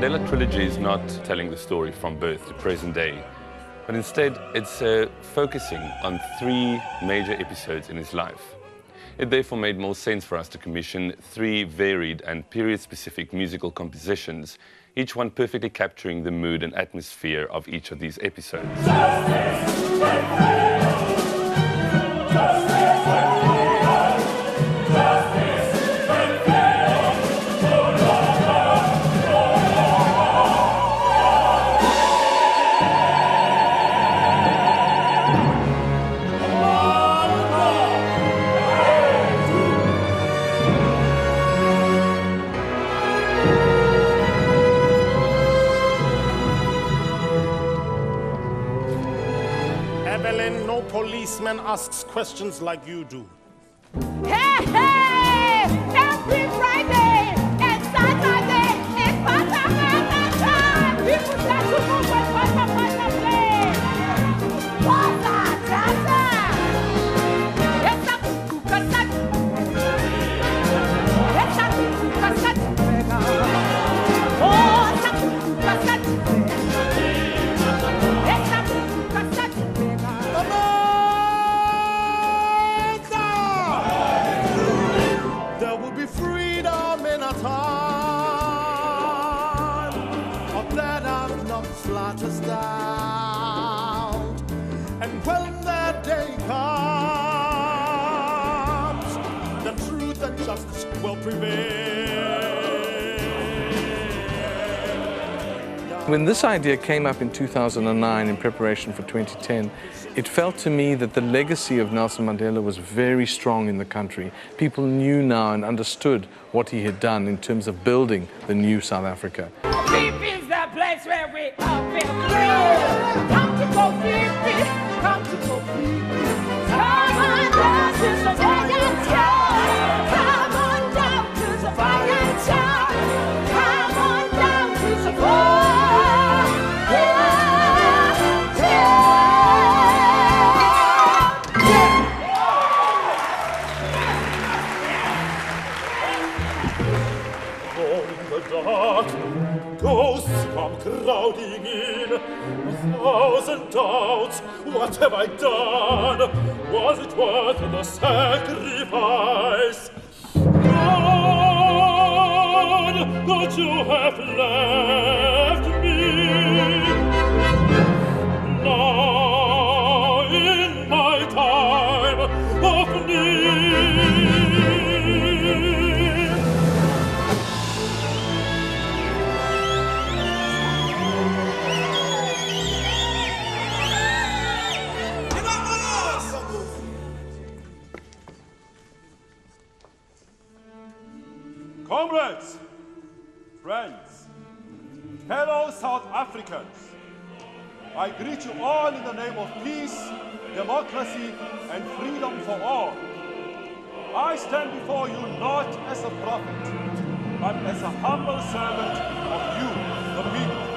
Mandela Trilogy is not telling the story from birth to present day, but instead it's focusing on 3 major episodes in his life. It therefore made more sense for us to commission 3 varied and period-specific musical compositions, each one perfectly capturing the mood and atmosphere of each of these episodes. Evelyn, no policeman asks questions like you do. Hey, hey! Every Friday and Saturday is Pata time! People start to move when Pata play! Pata Tata! Yes, I'm Kukasat! Yes, I'm Kukasat! Oh, I'm Kukasat! Yes, I'm Kukasat! There will be freedom in a time of that I've not slightest doubt. And when that day comes, the truth and justice will prevail. When this idea came up in 2009 in preparation for 2010, it felt to me that the legacy of Nelson Mandela was very strong in the country. People knew now and understood what he had done in terms of building the new South Africa. Deep is the place where we are free. Come to go free, come to go free. Come on down to the fire town. Come on down to the fire town. Come on down to the fire. Ghosts come crowding in, 1,000 doubts. What have I done? Was it worth the sacrifice? God, don't you have left me? Now in my time of need. Comrades, friends, fellow South Africans, I greet you all in the name of peace, democracy, and freedom for all. I stand before you not as a prophet, but as a humble servant of you, the people.